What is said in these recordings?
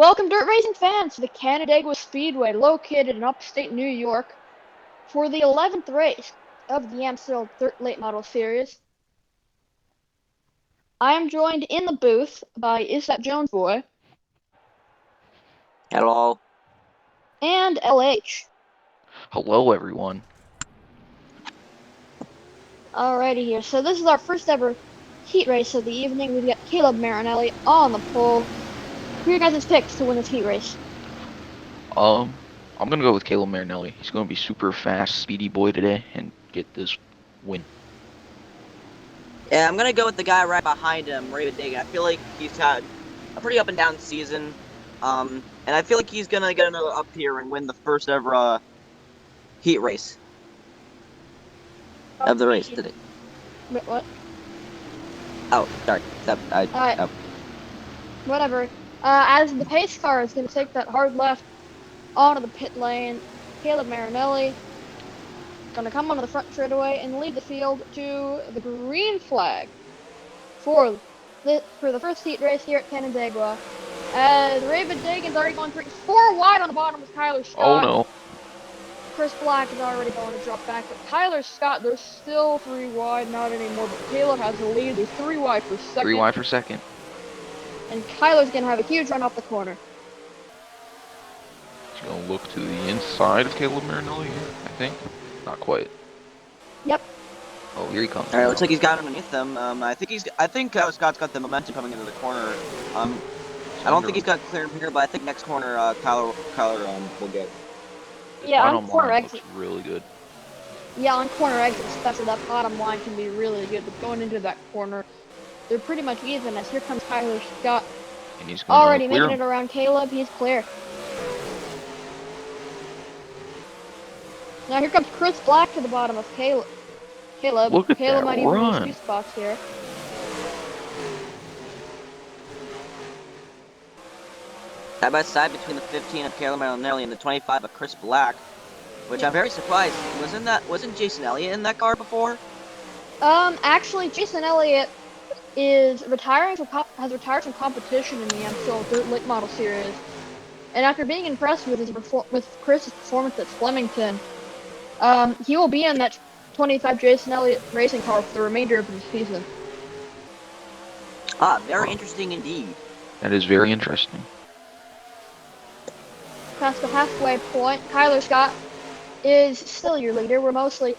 Welcome, dirt racing fans, to the Canandaigua Speedway, located in upstate New York, for the 11th race of the Amsoil Dirt Late Model Series. I am joined in the booth by Is That Jones Boy Hello. and LH. Hello, everyone. Alrighty here, so this is our first ever heat race of the evening. We've got Caleb Marinelli on the pole. Who are your guys' picks to win this heat race? I'm gonna go with Caleb Marinelli. He's gonna be super fast, speedy boy today and get this win. Yeah, I'm gonna go with the guy right behind him, Raven Dagan. I feel like he's had a pretty up and down season, and I feel like he's gonna get another up here and win the first ever heat race of the race today. Wait, what? Oh, sorry. Alright, whatever. As the pace car is going to take that hard left onto the pit lane, Caleb Marinelli going to come onto the front straightaway and lead the field to the green flag for the first heat race here at Canandaigua. As Raven Dagan's already going 4 wide on the bottom with Tyler Scott. Oh no. Chris Black is already going to drop back, but Tyler Scott, they're still 3 wide, not anymore, but Caleb has the lead. They're 3 wide for second. 3 wide for second. And Kyler's going to have a huge run off the corner. He's gonna look to the inside of Caleb Marinelli here, I think. Not quite. Yep. Oh, here he comes. All right, looks like he's got underneath them. I think Scott's got the momentum coming into the corner. I don't think he's got clear here, but I think next corner, Kyler will get. Yeah, on Bottom corner line exit. looks really good. Yeah, on corner exit, especially that bottom line can be really good. But going into that corner, they're pretty much even. As here comes Tyler Scott, And he's gonna already clear making it him. around Caleb. He's clear. Now here comes Chris Black to the bottom of Caleb. Look at Caleb that might even lose run. 2 spots here. Side by side between the 15 of Caleb Marinelli and the 25 of Chris Black, which I'm very surprised. Wasn't Jason Elliott in that car before? Actually, Jason Elliott is has retired from competition in the Amsoil Dirt Late Model Series, and after being impressed with Chris's performance at Flemington, he will be in that 25 Jason Elliott racing car for the remainder of the season. Very interesting indeed. That is very interesting. Past the halfway point, Kyler Scott is still your leader. We're mostly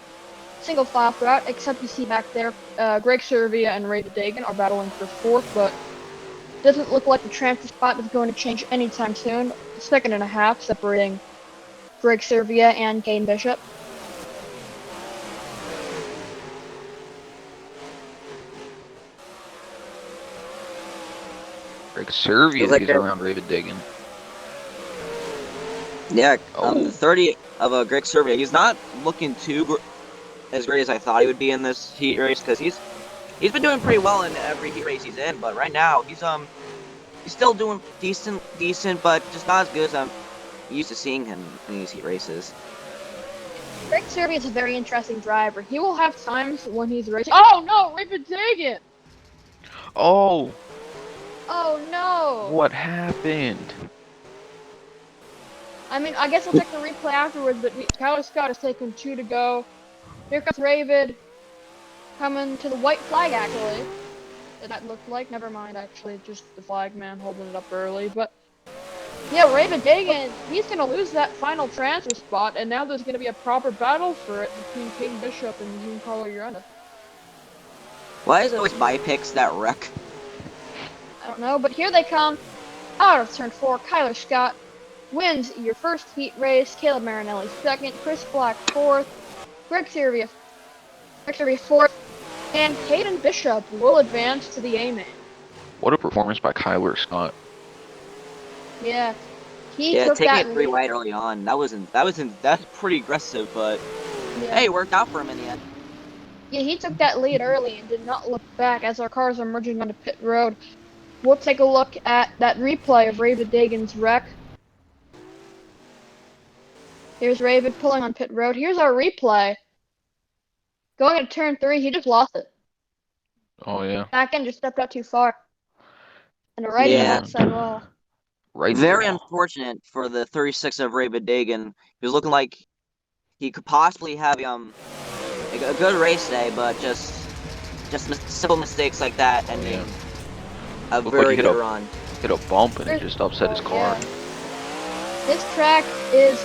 single file throughout, except you see back there, Greg Servia and Ray Dagan are battling for 4th, but doesn't look like the transfer spot is going to change anytime soon. 2.5 separating Greg Servia and Kane Bishop. Greg Servia like is they're- around Raven Dagan. Yeah, Oh. the 30 of Greg Survey. He's not looking as great as I thought he would be in this heat race because he's been doing pretty well in every heat race he's in. But right now he's still doing decent, but just not as good as I'm used to seeing him in these heat races. Greg Servia is a very interesting driver. He will have times when he's racing. Oh no, Ray Dagan! Oh, Oh no! what happened? I mean, I guess we'll check the replay afterwards, but Kyler Scott has taken 2 to go. Here comes Ravid, coming to the white flag, actually. That looked like, never mind, actually, just the flag man holding it up early. But, yeah, Raven Dagan, he's going to lose that final transfer spot, and now there's going to be a proper battle for it between King Bishop and Giancarlo Uranda. Why is it always my picks that wreck? I don't know, but here they come. Out of turn 4, Kyler Scott wins your first heat race. Caleb Marinelli 2nd, Chris Black 4th, Greg Servia 4th, and Caden Bishop will advance to the A-main. What a performance by Kyler Scott. Yeah, he Yeah, took taking that it 3 lead. wide early on. That's pretty aggressive, but Yeah. hey, it worked out for him in the end. Yeah, he took that lead early and did not look back as our cars are merging onto pit road. We'll take a look at that replay of Ravid Dagan's wreck. Here's Ravid pulling on pit road. Here's our replay. Going into turn 3, he just lost it. Oh yeah. Back end just stepped out too far. And right into Yeah. that side wall. right into the Very wall. unfortunate for the 36 of Ray Dagan. He was looking like he could possibly have a good race today, but just simple mistakes like that Oh yeah, ending a looked like he very good run. hit a bump and it First just of upset his all, yeah, car. this track is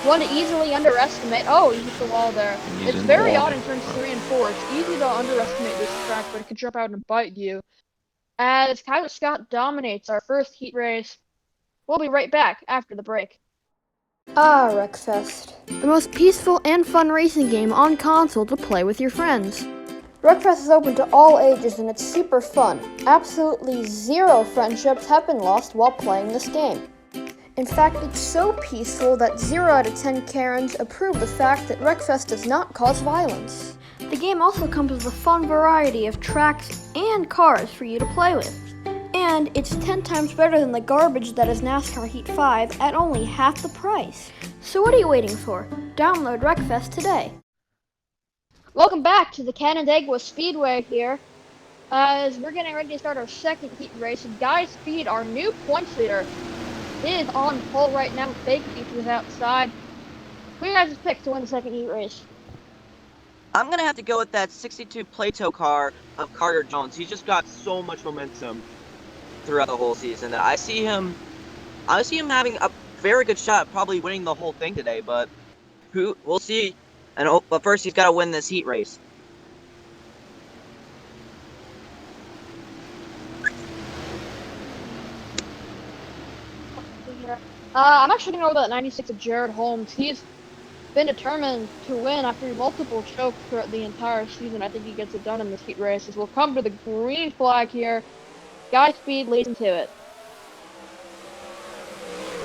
one to easily underestimate. Oh, he hit the wall there. And he's It's in the very wall odd now. in turns 3 and 4. It's easy to underestimate this track, but it can jump out and bite you. As Kyler Scott dominates our first heat race, we'll be right back after the break. Ah, Wreckfest. The most peaceful and fun racing game on console to play with your friends. Wreckfest is open to all ages and it's super fun. Absolutely zero friendships have been lost while playing this game. In fact, it's so peaceful that 0 out of 10 Karens approve the fact that Wreckfest does not cause violence. The game also comes with a fun variety of tracks and cars for you to play with. And it's 10 times better than the garbage that is NASCAR Heat 5 at only half the price. So what are you waiting for? Download Wreckfest today. Welcome back to the Canandaigua Speedway here. As we're getting ready to start our second heat race, Guy Speed, our new points leader, is on pole right now with Bacon Features outside. Who you guys pick to win the second heat race? I'm gonna have to go with that 62 Plato car of Carter Jones. He's just got so much momentum throughout the whole season that I see him having a very good shot at probably winning the whole thing today, but we'll see. But first he's got to win this heat race. I'm actually going to go with that 96 of Jared Holmes. He's been determined to win after multiple chokes throughout the entire season. I think he gets it done in this heat race. As we'll come to the green flag here. Guy Speed leads into it.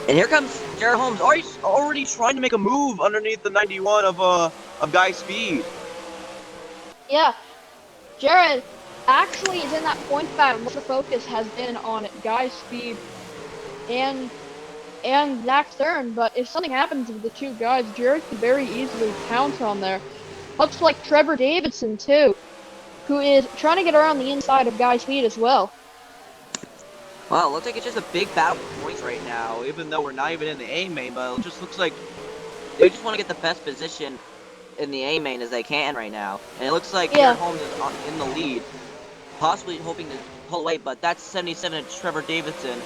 And here comes Jared Holmes, already trying to make a move underneath the 91 of Guy Speed. Yeah, Jared actually is in that point battle. Most of the focus has been on Guy Speed and Zach Stern, but if something happens with the two guys, Jared can very easily pounce on there. Looks like Trevor Davidson too, who is trying to get around the inside of Guy Speed as well. Well, it looks like it's just a big battle for points right now, even though we're not even in the A main, but it just looks like they just want to get the best position in the A main as they can right now. And it looks like Jared Holmes is in the lead, possibly hoping to pull away, but that 77 Trevor Davidson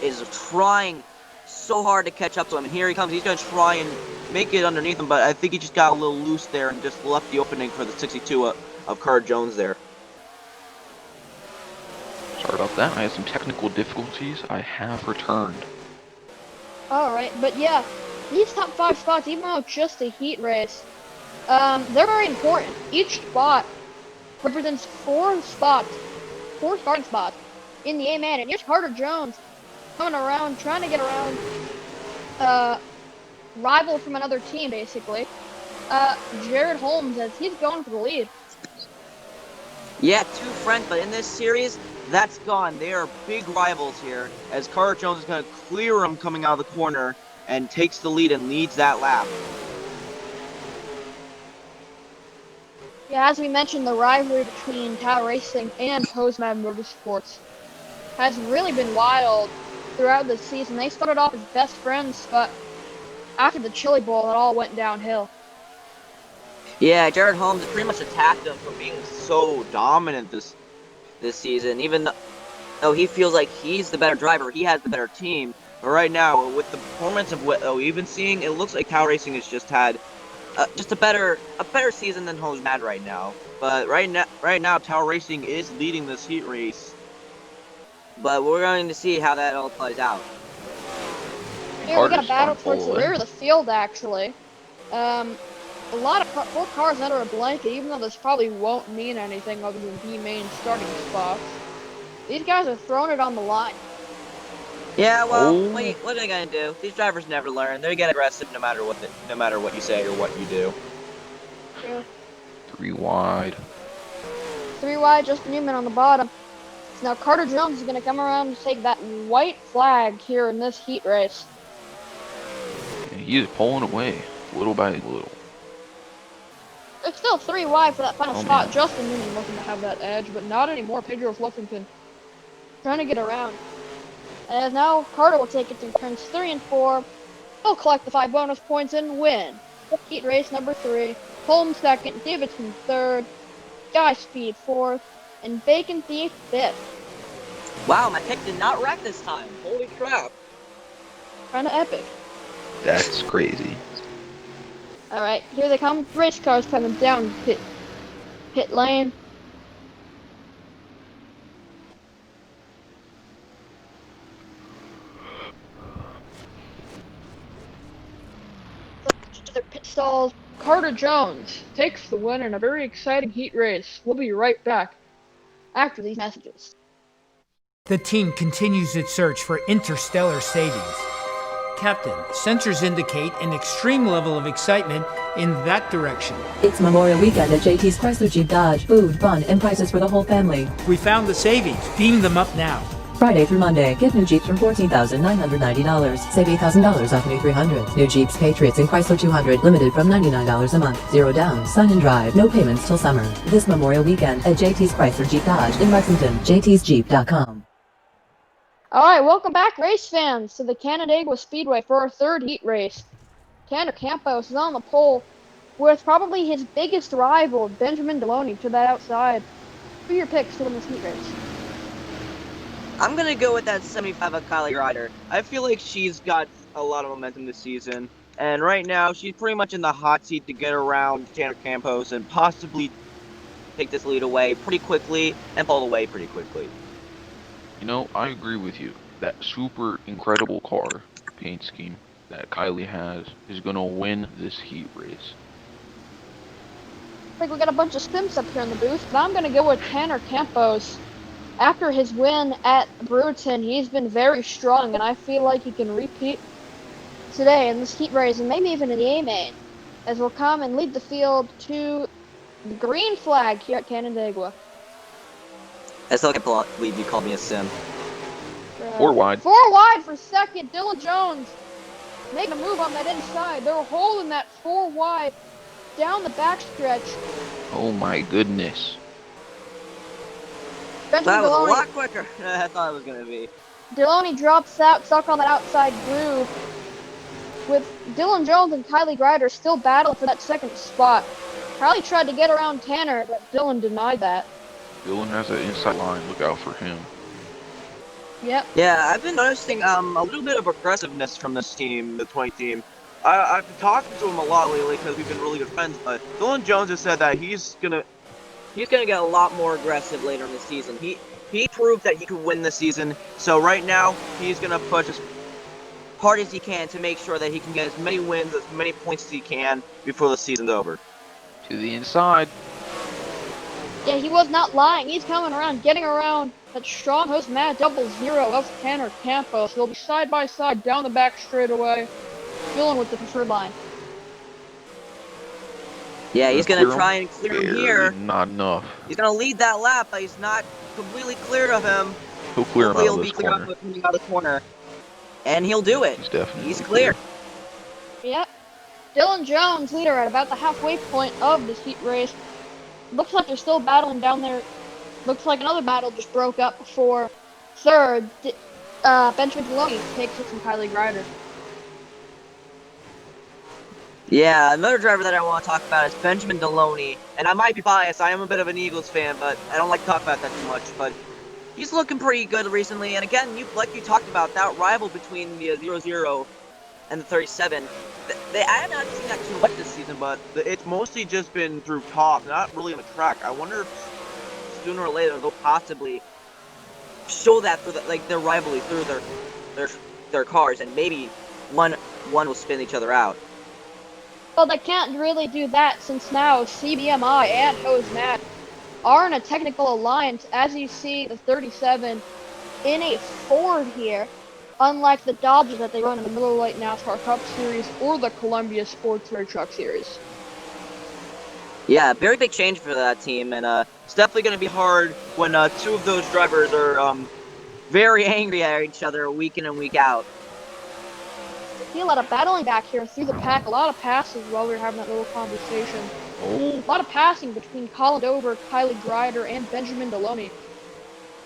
is trying so hard to catch up to him. And here he comes. He's going to try and make it underneath him, but I think he just got a little loose there and just left the opening for the 62 of Carter Jones there. Sorry about that. I had some technical difficulties. I have returned. Alright, but yeah, these top 5 spots, even though it's just a heat race, they're very important. Each spot represents 4 starting spots in the A-Man. And here's Carter Jones coming around, trying to get around rival from another team, basically. Jared Holmes, as he's going for the lead. Yeah, 2 friends, but in this series, that's gone. They are big rivals here, as Carter Jones is going to clear him coming out of the corner and takes the lead and leads that lap. Yeah, as we mentioned, the rivalry between Tao Racing and Hosmad Motorsports has really been wild throughout the season. They started off as best friends, but after the Chili Bowl, it all went downhill. Yeah, Jared Holmes pretty much attacked him for being so dominant this season, even though he feels like he's the better driver, he has the better team. But right now, with the performance of what we've been seeing, it looks like Tao Racing has just had just a better season than Hosmad right now. But right now, Tao Racing is leading this heat race. But we're going to see how that all plays out. Here we got a battle towards the rear of the field, actually. A lot of 4 cars under a blanket, even though this probably won't mean anything other than the main starting spots. These guys are throwing it on the line. Yeah, well, what are they gonna do? These drivers never learn. They get aggressive no matter what you say or what you do. Yeah. 3 wide. 3 wide, just Newman on the bottom. So now Carter Jones is gonna come around and take that white flag here in this heat race. And he is pulling away, little by little. It's still 3 wide for that final spot. Man. Justin Newman looking to have that edge, but not anymore. Pedro Fluffington trying to get around. As now Carter will take it through turns 3 and 4. He'll collect the 5 bonus points and win. Heat race number 3. Holmes second, Davidson third, Guy Speed fourth, and Bacon Thief fifth. Wow, my pick did not wreck this time. Holy crap. Kinda epic. That's crazy. Alright, here they come. Race cars coming down pit lane. To their pit stalls. Carter Jones takes the win in a very exciting heat race. We'll be right back after these messages. The team continues its search for interstellar savings. Captain, sensors indicate an extreme level of excitement in that direction. It's Memorial Weekend at JT's Chrysler Jeep Dodge. Food, fun, and prices for the whole family. We found the savings. Beam them up now. Friday through Monday, get new Jeeps from $14,990. Save $8,000 off new 300s. New Jeeps, Patriots, and Chrysler 200, limited from $99 a month. 0 down, sun and drive, no payments till summer. This Memorial Weekend at JT's Chrysler Jeep Dodge in Lexington. JT'sJeep.com. Alright, welcome back, race fans, to the Canandaigua Speedway for our third heat race. Tanner Campos is on the pole with probably his biggest rival, Benjamin Deloney, to that outside. Who are your picks to win this heat race? I'm going to go with that 75 of Kylie Ryder. I feel like she's got a lot of momentum this season. And right now, she's pretty much in the hot seat to get around Tanner Campos and possibly take this lead away pretty quickly and pull away pretty quickly. You know, I agree with you. That super incredible car paint scheme that Kylie has is going to win this heat race. I think we got a bunch of Sims up here in the booth, but I'm going to go with Tanner Campos. After his win at Brewerton, he's been very strong, and I feel like he can repeat today in this heat race, and maybe even in the A-main, as we'll come and lead the field to the green flag here at Canandaigua. I still can't believe you called me a sim. 4 wide. 4 wide for second. Dylan Jones making a move on that inside. They're holding that 4 wide down the backstretch. Oh my goodness. Benjamin That was a Deloney, lot quicker than I thought it was going to be. Deloney drops out, stuck on that outside groove. With Dylan Jones and Kylie Ryder still battling for that second spot. Kylie tried to get around Tanner, but Dylan denied that. Dylan has an inside line. Look out for him. Yep. Yeah, I've been noticing a little bit of aggressiveness from this team, the 20 team. I've been talking to him a lot lately because we've been really good friends, but Dylan Jones has said that he's gonna get a lot more aggressive later in the season. He proved that he could win this season, so right now he's gonna push as hard as he can to make sure that he can get as many wins, as many points as he can before the season's over. To the inside. Yeah, he was not lying. He's coming around, getting around that strong host Mad 00 of Tanner Campos. They'll be side by side down the back straightaway, Dylan with the preferred line. Yeah, he's gonna try and clear him here. Not enough. He's gonna lead that lap, but he's not completely cleared of him. He'll clear him Hopefully out of he'll this be clear corner. coming out of the corner. And he'll do it. He's definitely He's clear. Yep. Dylan Jones, leader at about the halfway point of this heat race. Looks like they're still battling down there. Looks like another battle just broke up for third. Benjamin Deloney takes it from Kylie Ryder. Yeah, another driver that I want to talk about is Benjamin Deloney. And I might be biased, I am a bit of an Eagles fan, but I don't like to talk about that too much. But he's looking pretty good recently. And again, like you talked about, that rival between the 00 and the 37. I have not seen that too much this season, but it's mostly just been through top, not really on the track. I wonder if sooner or later they'll possibly show that through their rivalry through their cars, and maybe one will spin each other out. Well, they can't really do that since now CBMI and Hose Matt are in a technical alliance, as you see the 37 in a Ford here, unlike the Dodge that they run in the Miller Lite NASCAR Cup Series or the Columbia Sportswear Truck Series. Yeah, very big change for that team, and it's definitely going to be hard when two of those drivers are very angry at each other week in and week out. I see a lot of battling back here through the pack, a lot of passes while we were having that little conversation. A lot of passing between Colin Dover, Kylie Ryder, and Benjamin Deloney.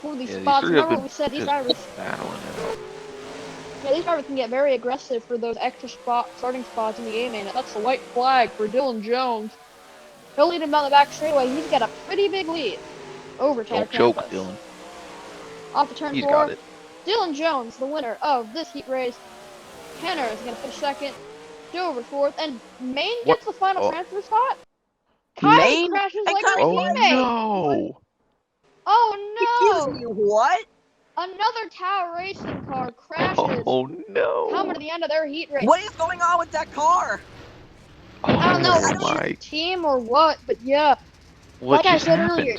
For these spots, three have remember been we said these just drivers. battling it out. these drivers can get very aggressive for those extra starting spots in the A main. That's the white flag for Dylan Jones. He'll lead him down the back straightaway. He's got a pretty big lead over Tanner Don't choke, Campos. Dylan. Off to turn He's 4. got it. Dylan Jones, the winner of this heat race. Tanner is going to finish second. Dover fourth. And Maine What? gets the final Oh. transfer spot. Kylie Maine? crashes And like her Oh teammate. no! Oh Excuse no! me, what? Another Tao Racing car crashes. Oh no! Coming to the end of their heat race. What is going on with that car? I don't know Oh if it's my! the team or what, but yeah. What Like I just said happened? earlier,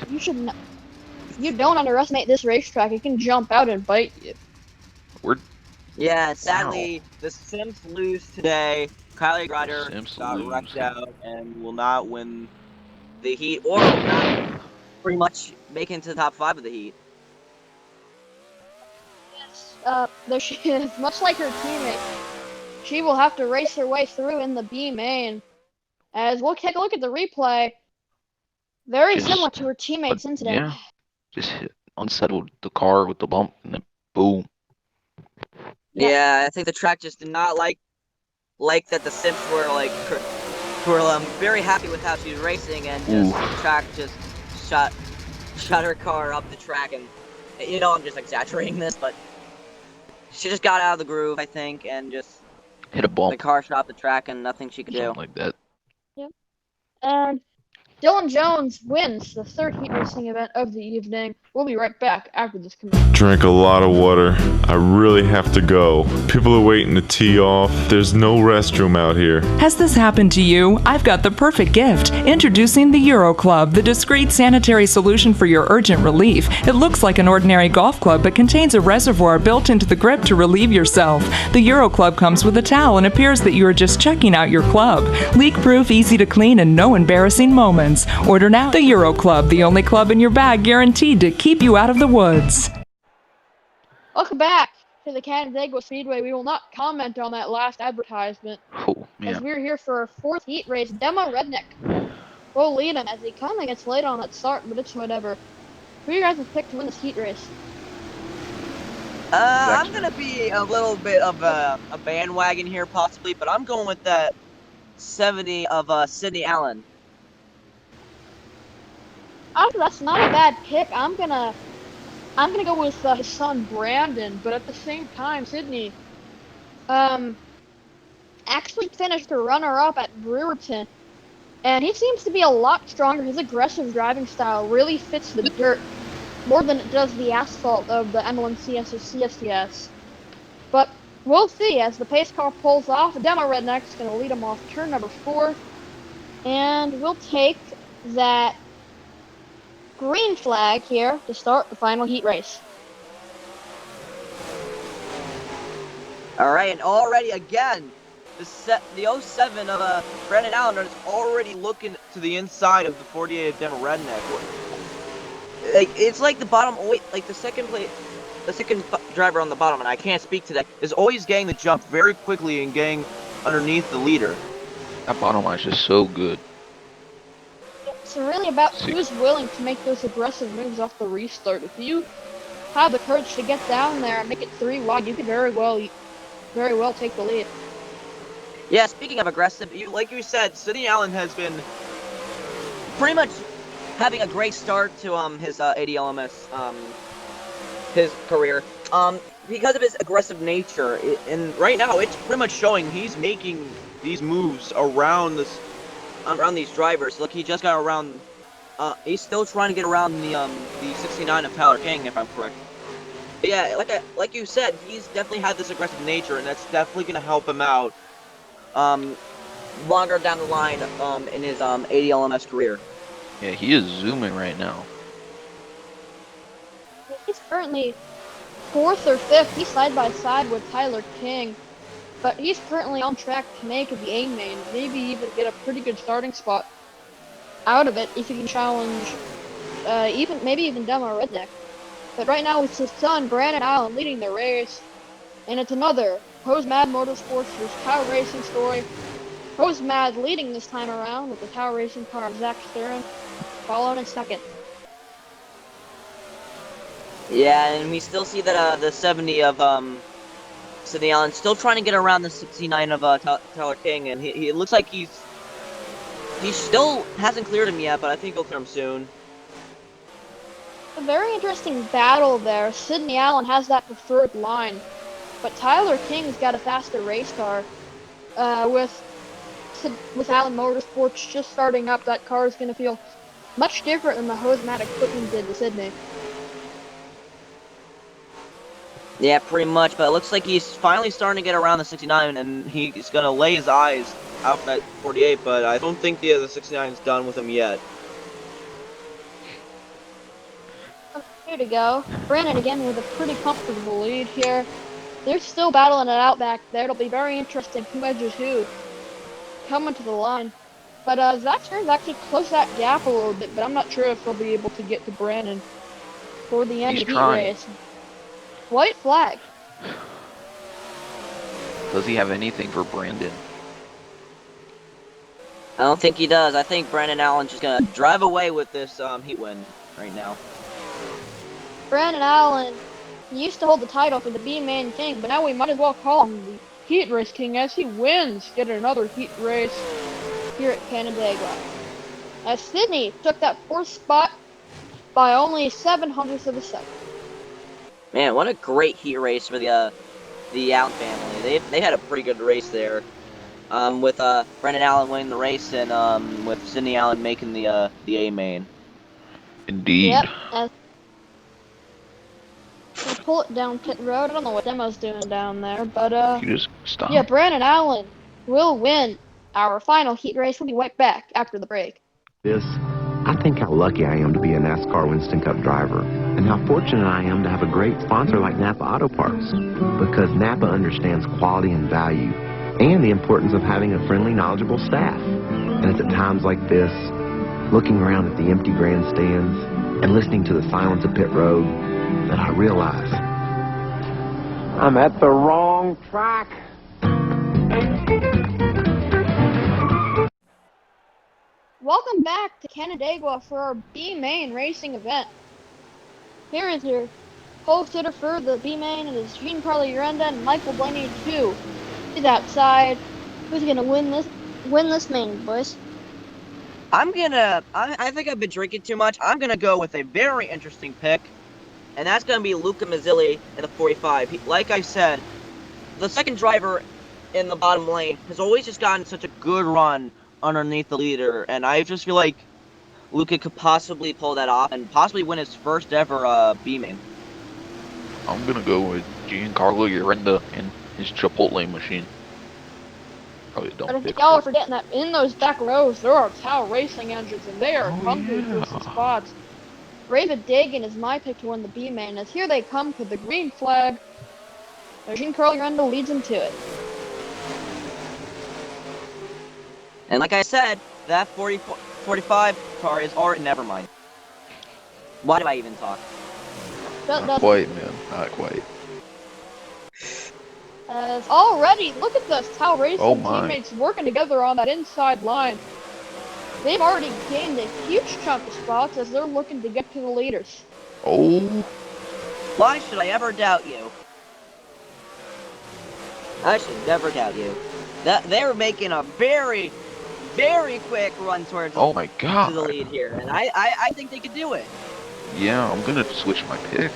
you don't underestimate this racetrack. It can jump out and bite you. Yeah, sadly, the Sims lose today. Kylie Ryder Sims got lose. wrecked out and will not win the heat, or will not pretty much make it into the top 5 of the heat. Yes, there she is. Much like her teammate, she will have to race her way through in the B main. As we'll take a look at the replay, very similar to her teammate's incident. Yeah, just unsettled the car with the bump, and then boom. Yeah, I think the track just did not like that the Sims were very happy with how she was racing, and just the track just shot her car up the track, and I'm just exaggerating this, but she just got out of the groove, I think, and just Hit a bump. the car shot up the track, and nothing she could do. Something like that. And Dylan Jones wins the third heat racing event of the evening. We'll be right back after this commercial. Drank a lot of water. I really have to go. People are waiting to tee off. There's no restroom out here. Has this happened to you? I've got the perfect gift. Introducing the Euro Club, the discreet sanitary solution for your urgent relief. It looks like an ordinary golf club, but contains a reservoir built into the grip to relieve yourself. The Euro Club comes with a towel and appears that you are just checking out your club. Leak-proof, easy to clean, and no embarrassing moments. Order now. The Euro Club, the only club in your bag guaranteed to keep you out of the woods. Welcome back to the Canandaigua Speedway. We will not comment on that last advertisement, Oh as man. we're here for our fourth heat race. Demo Redneck will lead him as he kind of gets late on that start, but it's whatever. Who you guys have picked to win this heat race? I'm gonna be a little bit of a bandwagon here, possibly, but I'm going with that 70 of Sydney Allen. That's not a bad pick. I'm gonna go with his son Brandon, but at the same time, Sydney, actually finished a runner-up at Brewerton, and he seems to be a lot stronger. His aggressive driving style really fits the dirt more than it does the asphalt of the M1CS or CSCS. But we'll see as the pace car pulls off. Demo Redneck's gonna lead him off turn number 4, and we'll take that green flag here to start the final heat race. Alright, and already again, the 07 of Brandon Allen is already looking to the inside of the 48 of Demo Redneck. It's like the bottom, like the second driver on the bottom, and I can't speak to that, is always getting the jump very quickly and getting underneath the leader. That bottom line is just so good. It's really about who's willing to make those aggressive moves off the restart. If you have the courage to get down there and make it 3 wide, you could very well take the lead. Yeah, speaking of aggressive, like you said, Sydney Allen has been pretty much having a great start to his ADLMS his career because of his aggressive nature, and right now it's pretty much showing he's making these moves around these drivers. Look, he just got around. He's still trying to get around the 69 of Tyler King, if I'm correct. But yeah, like you said, he's definitely had this aggressive nature, and that's definitely gonna help him out longer down the line in his ADLMS career. Yeah, he is zooming right now. He's currently 4th or 5th. He's side by side with Tyler King, but he's currently on track to make the A main, maybe even get a pretty good starting spot out of it if he can challenge maybe even Demo Redneck. But right now it's his son Brandon Allen leading the race, and it's another Hose Mad Motorsports vs. Tower Racing story. Hose Mad leading this time around with the Tower Racing car of Zach Stern following in second. Yeah, and we still see that the 70 of Sidney Allen still trying to get around the 69 of Tyler King, and he looks like he still hasn't cleared him yet, but I think he'll clear him soon. A very interesting battle there. Sidney Allen has that preferred line, but Tyler King's got a faster race car. With Allen Motorsports just starting up, that car is going to feel much different than the Hosematic Equipment did to Sydney. Yeah, pretty much, but it looks like he's finally starting to get around the 69, and he's going to lay his eyes out for that 48, but I don't think the 69 is done with him yet. Here to go. Brandon again with a pretty comfortable lead here. They're still battling it out back there. It'll be very interesting who edges who coming to the line. But Zach Stern's actually closed that gap a little bit, but I'm not sure if he'll be able to get to Brandon for the end of the heat race. White flag. Does he have anything for Brandon? I don't think he does. I think Brandon Allen's just going to drive away with this heat win right now. Brandon Allen used to hold the title for the B-Man King, but now we might as well call him the Heat Race King as he wins yet another heat race here at Canandaigua. As Sydney took that 4th spot by only 0.07 of a second. Man, what a great heat race for the Allen family. They had a pretty good race there, with Brandon Allen winning the race and with Sidney Allen making the A main. Indeed. Yep. We'll pull it down pit road. I don't know what Demo's doing down there, but You just stop. yeah, Brandon Allen will win our final heat race. We'll be right back after the break. I think how lucky I am to be a NASCAR Winston Cup driver, and how fortunate I am to have a great sponsor like Napa Auto Parts, because Napa understands quality and value, and the importance of having a friendly, knowledgeable staff. And it's at times like this, looking around at the empty grandstands and listening to the silence of pit road, that I realize I'm at the wrong track. Welcome back to Canandaigua for our B-Main racing event. Here is your host hitter for the B-Main. It is Jean-Carlo Urenda and Michael Blaney 2. He's outside. Who's gonna win this main, boys? I think I've been drinking too much. I'm gonna go with a very interesting pick, and that's gonna be Luca Mazzilli in the 45. Like I said, the second driver in the bottom lane has always just gotten such a good run underneath the leader, and I just feel like Luca could possibly pull that off and possibly win his first ever B-Main. I'm gonna go with Giancarlo Urenda and his Chipotle machine. Probably don't But I pick think y'all are for- forgetting that in those back rows there are Tao Racing engines, and they are competing for some spots. Raven Dagan is my pick to win the B-Main, as here they come to the green flag. Jean-Carlo Urenda leads him to it. And like I said, that 45 car is already... Never mind. Why do I even talk? Not quite, man. Not quite. As already, look at this, Tao Racing Oh my. teammates working together on that inside line. They've already gained a huge chunk of spots as they're looking to get to the leaders. Oh. Why should I ever doubt you? I should never doubt you. They're making a very, very quick run towards Oh my god. to the lead here, and I think they could do it. Yeah, I'm gonna switch my pick.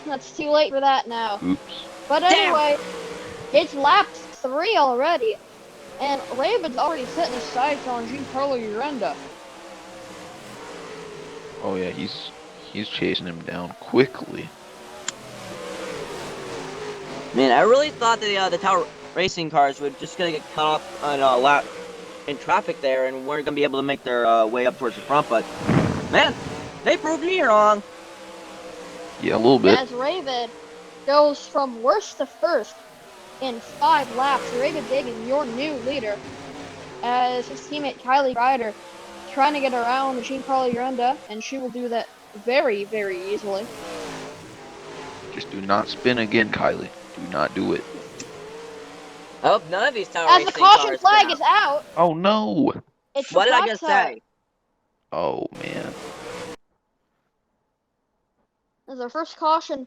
That's too late for that now. Oops. But anyway, it's lap 3 already, and Raven's already setting his sights on Jean-Carlo Urenda. Oh yeah, he's chasing him down quickly. Man, I really thought that the Tower Racing cars were just gonna get caught off on a lap in traffic there, and weren't gonna be able to make their way up towards the front. But man, they proved me wrong. Yeah, a little bit. As Raven goes from worst to first in 5 laps, Raven Dagan, your new leader, as his teammate Kylie Ryder trying to get around Jean-Carlo Urenda, and she will do that very, very easily. Just do not spin again, Kylie. Do not do it. I hope none of these Tower As Racing the caution cars flag come is out, Oh no. it's What did I hot just tub. say? Oh man. As our first caution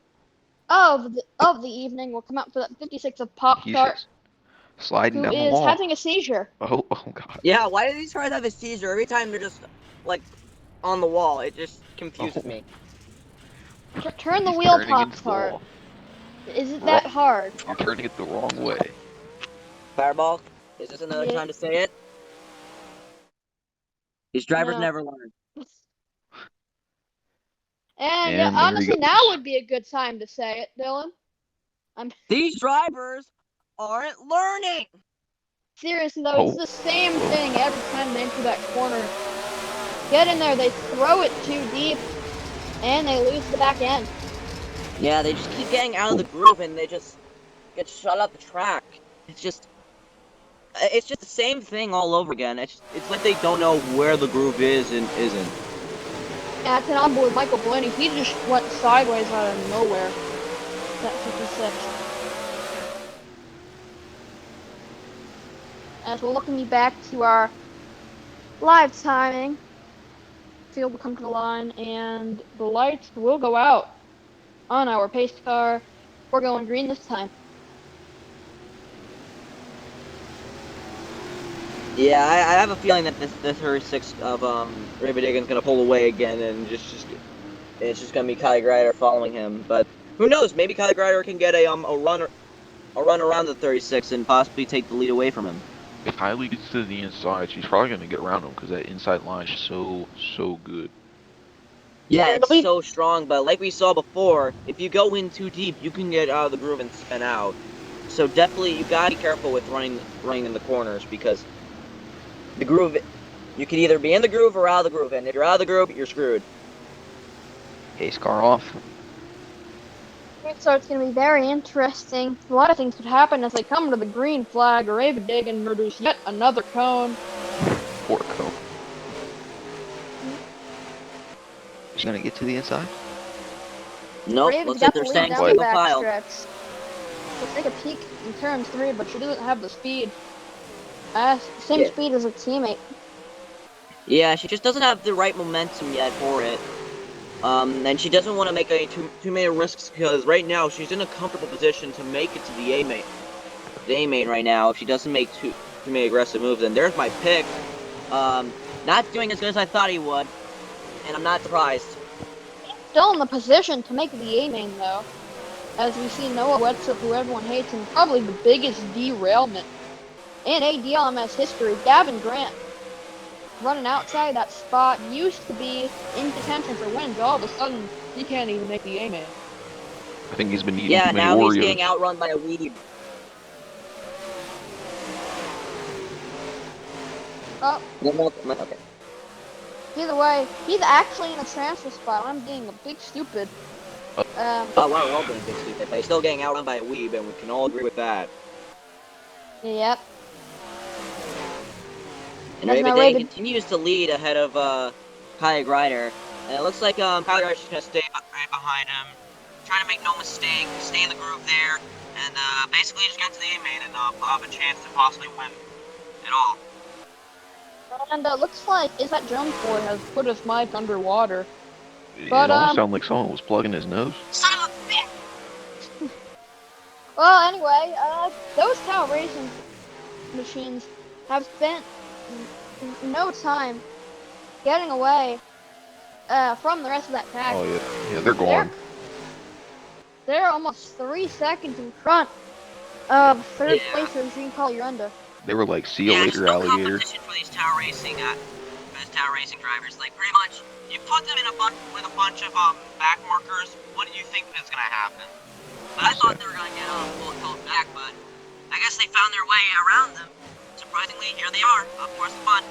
of the evening will come out for that 56 of Pop He's Tart, just sliding who down the is wall. having a seizure. Oh God. Yeah, why do these cars have a seizure every time they're just like on the wall? It just confuses Oh, me. Turn the he's wheel, turning Pop into the Tart. wall. Is it Wrong. that hard? You're turning it the wrong way. Fireball, is this another Yeah. time to say it? These drivers No. never learn. And yeah, And there he honestly, now goes. would be a good time to say it, Dylan. I'm These drivers aren't learning. seriously though, it's Oh, the same whoa. thing every time they enter that corner. Get in there, they throw it too deep, and they lose the back end. Yeah, they just keep getting out of the Oh, groove and they just get shut up the track. It's just the same thing all over again. It's like they don't know where the groove is and isn't. Yeah, it's an on board Michael Blaney. He just went sideways out of nowhere. That 56. As we're looking back to our live timing, field will come to the line, and the lights will go out on our pace car. We're going green this time. Yeah, I have a feeling that the 36 of Ravidigan's gonna pull away again and it's just gonna be Kylie Greider following him. But who knows? Maybe Kylie Greider can get a run around the 36 and possibly take the lead away from him. if Kylie gets to the inside, she's probably gonna get around him because that inside line is so good. Yeah, It'll it's be so strong, but like we saw before, if you go in too deep, you can get out of the groove and spin out. So definitely, you gotta be careful with running in the corners because the groove, you can either be in the groove or out of the groove, and if you're out of the groove, you're screwed. Pace car off. so it's going to be very interesting. A lot of things could happen as they come to the green flag. Ravendig and introduce yet another cone. Poor cone. He's gonna get to the inside. Nope, Raven's looks like got the they're lead staying down the single back file. stretch. She'll take a peek in turn 3, but she doesn't have the speed. Same Yeah. speed as a teammate. Yeah, she just doesn't have the right momentum yet for it. And she doesn't want to make any too many risks because right now she's in a comfortable position to make it to the A main. The A main right now, if she doesn't make too many aggressive moves, and there's my pick. Not doing as good as I thought he would, and I'm not surprised. Still in the position to make the A main though. As we see Noah Wetzel, who everyone hates, and probably the biggest derailment in ADLMS history, Gavin Grant. Running outside that spot, used to be in contention for wins. All of a sudden, he can't even make the A main. I think he's been eating Yeah, too many now he's Oreos. getting outrun by a weed. Oh, Okay. either way, he's actually in a transfer spot. I'm being a big stupid. Oh, well, we're all being big stupid, but he's still getting outrun by a weeb, and we can all agree with that. Yep. And That's not Raven Raven. continues to lead ahead of Kaya Grider. And it looks like Kaya Grider's just going to stay right behind him, trying to make no mistake, stay in the groove there, and basically just get to the A-main and have a chance to possibly win it all. And looks like is that Jones boy has put his mic underwater. It But almost sounded like someone was plugging his nose. Son of a bitch! Well, anyway, those Tau racing machines have spent no time getting away from the rest of that pack. Oh yeah, they're gone. They're almost 3 seconds in front of third Yeah. placer Gene Colurenda. They were like, see you later, there's no alligator. competition for these Tau racing drivers. Like pretty much, you put them in with a bunch of back markers. What do you think is gonna happen? But I thought they were gonna get full tilt back, but I guess they found their way around them. Surprisingly, here they are. Of course, fun,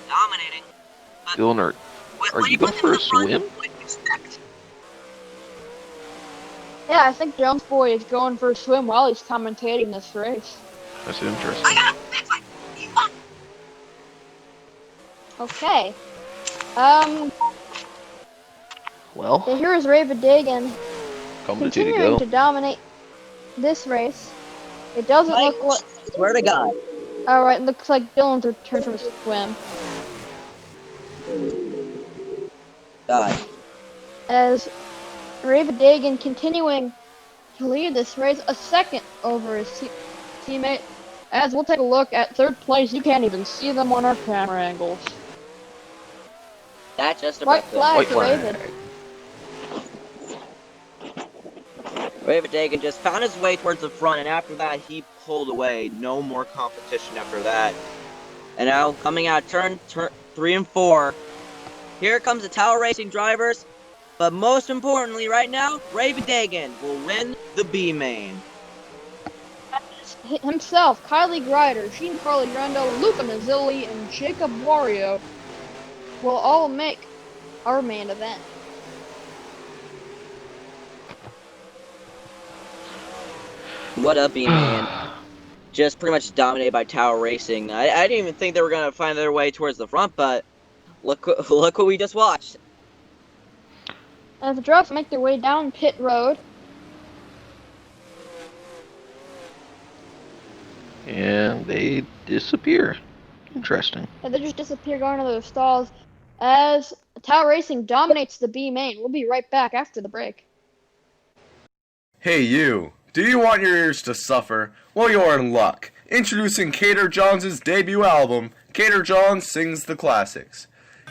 dominating. But Dylan, are you going for a swim? What do you expect? Yeah, I think Jones boy is going for a swim while he's commentating this race. That's interesting. I gotta fix my fuck. Okay. Well, Here is Raven Dagan coming to continuing go. to dominate this race. It doesn't look like. Swear to God. Alright, looks like Dylan's returned from his swim. God. As Raven Dagan continuing to lead this race a second over his teammate. As we'll take a look at third place, you can't even see them on our camera angles. That's just a White flag for flag. David. Raven Dagan just found his way towards the front, and after that, he pulled away. No more competition after that. And now, coming out turn 3 and 4, here comes the Tower Racing drivers. But most importantly, right now, Raven Dagan will win the B main. Himself, Kylie Grider, Sheen Carly Grando, Luca Mazzilli, and Jacob Wario will all make our main event. What a B main. Just pretty much dominated by Tower Racing. I didn't even think they were going to find their way towards the front, but look what we just watched. As the drivers make their way down pit road, And they disappear. Interesting. and they just disappear going into their stalls as Tower Racing dominates the B main. We'll be right back after the break. Hey you, do you want your ears to suffer? Well, you're in luck. Introducing Cater Johns' debut album, Cater Johns Sings the Classics.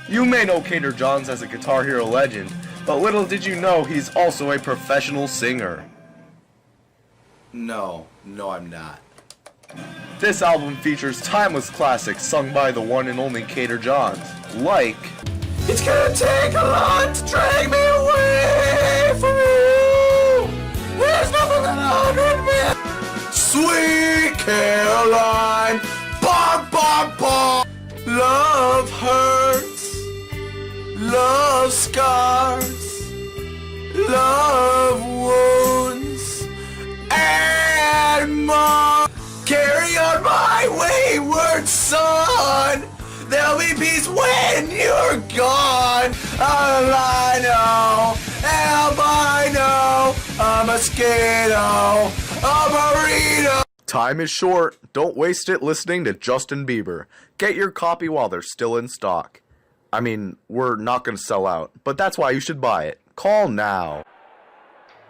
You may know Cater Johns as a Guitar Hero legend, but little did you know he's also a professional singer. No, I'm not. This album features timeless classics sung by the one and only Cater Johns, like It's gonna take a lot to drag me away from you. There's nothing that 100 men. Sweet Caroline, bom, bom, bom. Love hurts, love scars, love wounds, and more. Carry on my wayward son. There'll be peace when you're gone. Albino, a mosquito, a burrito. Time is short. Don't waste it listening to Justin Bieber. Get your copy while they're still in stock. I mean, we're not going to sell out, but that's why you should buy it. Call now.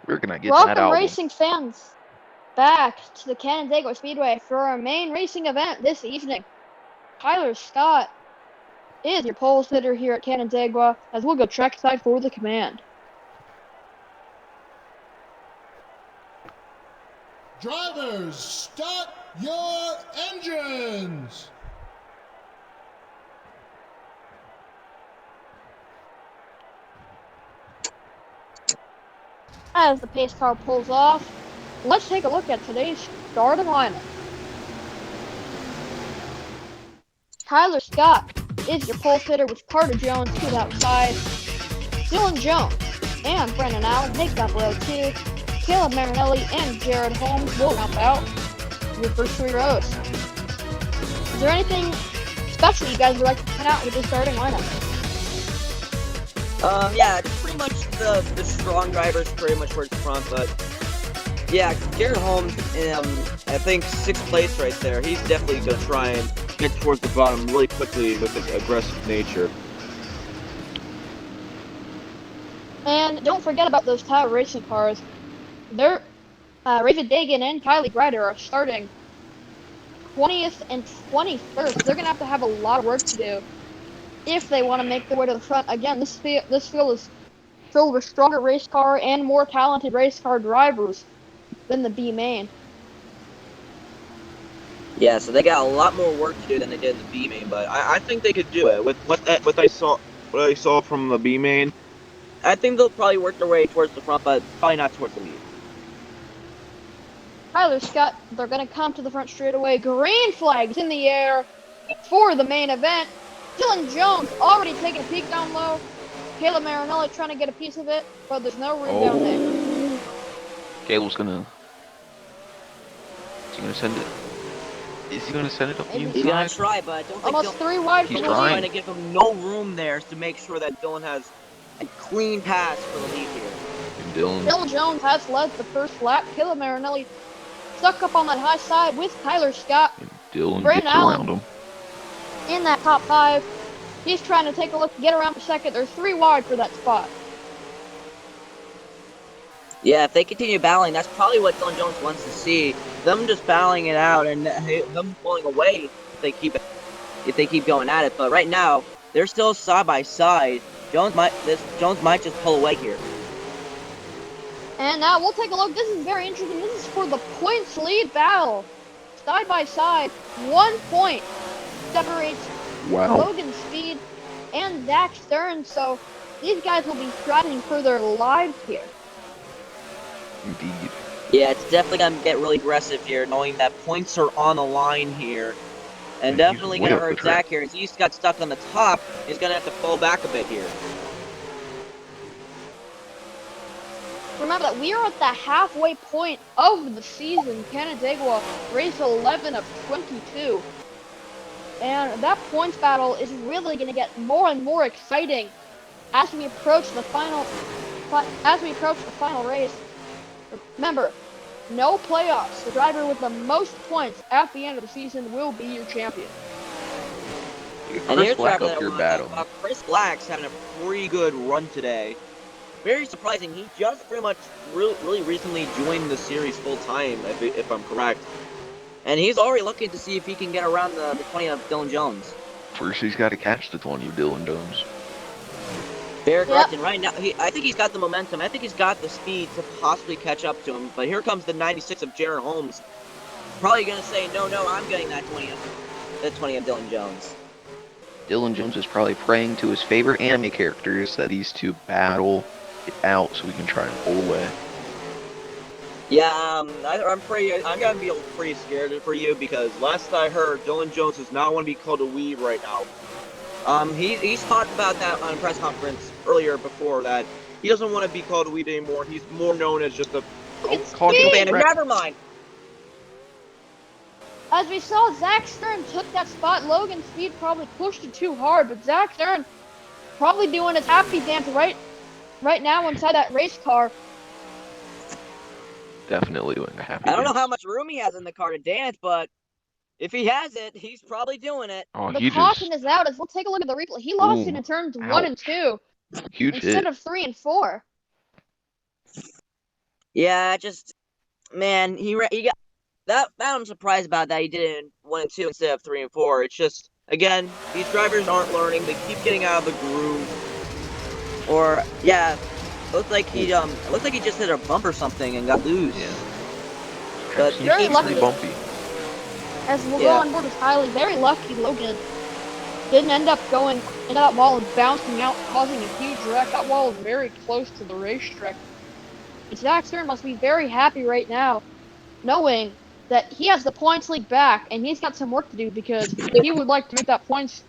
We're gonna get that Welcome, album. racing fans, back to the Canandaigua Speedway for our main racing event this evening. Tyler Scott is your pole sitter here at Canandaigua, as we'll go trackside for the command. Drivers, start your engines! As the pace car pulls off, let's take a look at today's starting lineup. Tyler Scott is your pole sitter with Carter Jones to the outside. Dylan Jones and Brennan Allen make up row 2. Caleb Marinelli and Jared Holmes will round out your first 3 rows. Is there anything special you guys would like to point out with the starting lineup? Yeah, just pretty much the strong drivers pretty much towards the front, but yeah, Jared Holmes, I think 6th place right there. He's definitely going to try and get towards the bottom really quickly with his aggressive nature. And don't forget about those Tower Racing cars. They're Raven Dagan and Kylie Grider are starting 20th and 21st. They're going to have a lot of work to do if they want to make their way to the front. Again, this field is filled with stronger race car and more talented race car drivers than the B main. Yeah, so they got a lot more work to do than they did in the B main, but I think they could do it with what I saw from the B main. I think they'll probably work their way towards the front, but probably not towards the lead. Tyler Scott, they're going to come to the front straightaway. Green flags in the air for the main event. Dylan Jones already taking a peek down low. Caleb Marinelli trying to get a piece of it, but there's no room down there. Caleb's gonna. Is he gonna send it? Is he gonna send it up the He's inside? gonna try, but I don't think Almost 3 wide for He's the trying. lead. trying to give him no room there to make sure that Dylan has a clean pass for the lead here. And Dylan. Dylan Jones has led the first lap. Caleb Marinelli stuck up on that high side with Tyler Scott And Dylan Brandon gets Allen. around him. in that top 5. He's trying to take a look, get around for second. They're 3 wide for that spot. Yeah, if they continue battling, that's probably what Dylan Jones wants to see. Them just battling it out and them pulling away if they keep going at it. But right now, they're still side by side. Jones might just pull away here. And now we'll take a look. This is very interesting. This is for the points lead battle. Side by side, 1 point separates Logan Speed and Zach Stern. So these guys will be fighting for their lives here. Indeed. Yeah, it's definitely going to get really aggressive here, knowing that points are on the line here. And definitely going to hurt Zach here. As he's got stuck on the top, he's going to have to fall back a bit here. Remember that we are at the halfway point of the season. Canandaigua race 11 of 22. And that points battle is really going to get more and more exciting as we approach the final race. Remember, no playoffs. The driver with the most points at the end of the season will be your champion. And here's Chris Black's having a pretty good run today. Very surprising. He just pretty much really recently joined the series full time, if I'm correct. And he's already looking to see if he can get around the 20 of Dylan Jones. First, he's got to catch the 20 of Dylan Jones. Very correct. And right now, I think he's got the momentum. I think he's got the speed to possibly catch up to him. But here comes the 96 of Jared Holmes. Probably going to say, no, I'm getting that 20 of Dylan Jones. Dylan Jones is probably praying to his favorite anime characters that these two battle it out so we can try and pull away. Yeah, I'm gonna be pretty scared for you because last I heard, Dylan Jones does not want to be called a weeb right now. He's talked about that on a press conference earlier before that he doesn't want to be called a weeb anymore. He's more known as just a fan. Never mind. As we saw, Zach Stern took that spot. Logan Speed probably pushed it too hard, but Zach Stern probably doing his happy dance right now inside that race car. Definitely doing a happy I don't know dance. how much room he has in the car to dance, but if he has it, he's probably doing it. Oh, the caution is out. As we'll take a look at the replay. He lost it in turns 1 and 2 instead of 3 and 4. Yeah, man, he got that. I'm surprised about that. He did it in 1 and 2 instead of 3 and 4. It's just, again, these drivers aren't learning. They keep getting out of the groove. Or looks like he just hit a bump or something and got loose. Yeah. But very lucky. Bumpy. As we'll go on board with Kylie, very lucky Logan didn't end up going into that wall and bouncing out, causing a huge wreck. That wall is very close to the racetrack. But Zach Stern must be very happy right now, knowing that he has the points lead back, and he's got some work to do because he would like to make that points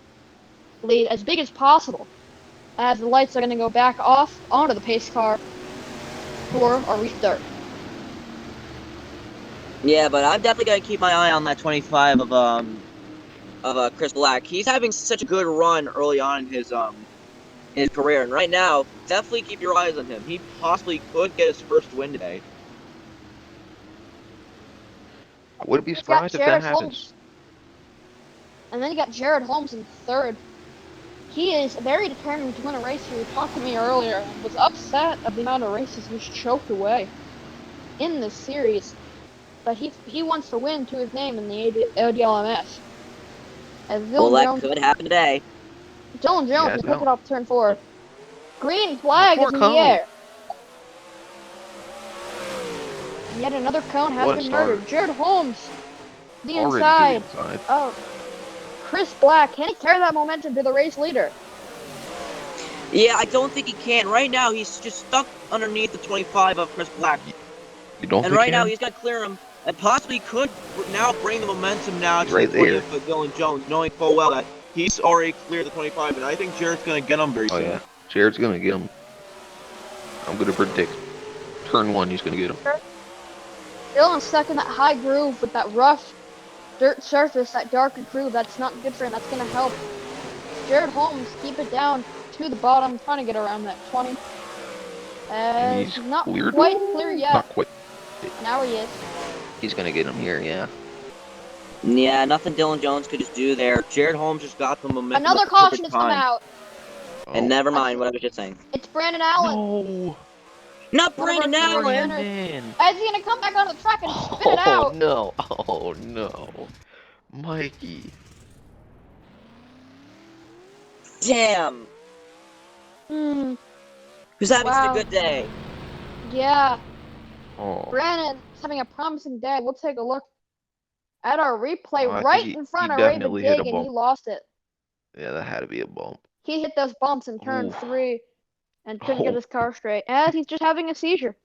lead as big as possible. As the lights are going to go back off onto the pace car for a restart. Yeah, but I'm definitely going to keep my eye on that 25 of Chris Black. He's having such a good run early on in his career, and right now, definitely keep your eyes on him. He possibly could get his first win today. I wouldn't be surprised if that happens. Holmes. And then you got Jared Holmes in third. He is very determined to win a race here. He talked to me earlier and was upset of the amount of races he's choked away in this series. But he wants to win to his name in the ODLMS. That could happen today. Dylan Jones will pick it up turn 4. Green flag is in the air. And yet another cone has been murdered. Jared Holmes, the inside of Chris Black. Can he carry that momentum to the race leader? Yeah, I don't think he can. Right now, he's just stuck underneath the 25 of Chris Black. You don't and think right now, he's got to clear him. And possibly could now bring the momentum now to the 20 for Dylan Jones, knowing full well that he's already cleared the 25, and I think Jared's going to get him very soon. Oh, yeah. Jared's going to get him. I'm going to predict turn 1, he's going to get him. Dylan's stuck in that high groove with that rough dirt surface, that darker groove. That's not good for him. That's going to help Jared Holmes keep it down to the bottom, trying to get around that 20. He's not quite clear yet. Not quite. Now he is. He's going to get him here, yeah. Yeah, nothing Dylan Jones could just do there. Jared Holmes just got the momentum. Another caution has come out. And never mind what I was just saying. It's Brandon Allen. No. Not One of our Brandon senior Allen! sprinters. Is he gonna come back on the track and spit it Oh out? no! Oh no! Mikey! Damn! Hmm. Who's having such a Wow. good day? Yeah. Oh, Brandon's having a promising day. We'll take a look at our replay I think right in he front of Raven definitely hit a Dig, and he bump. lost it. Yeah, that had to be a bump. He hit those bumps in turn Ooh. 3 and couldn't get Oh. his car straight. And he's just having a seizure.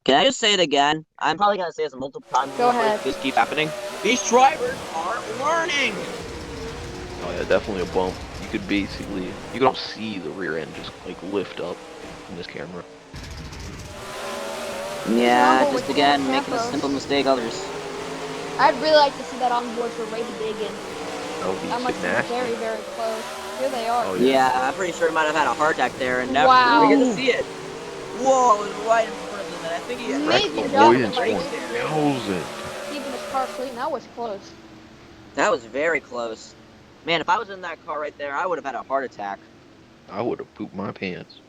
Can I just say it again? I'm probably gonna say this multiple times Go before ahead. this keeps happening. These drivers are learning! Oh yeah, definitely a bump. You could basically, you don't see the rear end just like lift up in this camera. Yeah, Rumble just with again, Campos. making a simple mistake others. I'd really like to see that on board for Raven Dig, and That would be that much nasty. very, very close. Here they are. Oh, Yeah, I'm pretty sure he might have had a heart attack there and never Wow. we get to see it. Whoa, it was right in front of him, and I think he Amazing Wreck job avoidance by 1000. keeping his car clean. That was close. That was very close. Man, if I was in that car right there, I would have had a heart attack. I would have pooped my pants.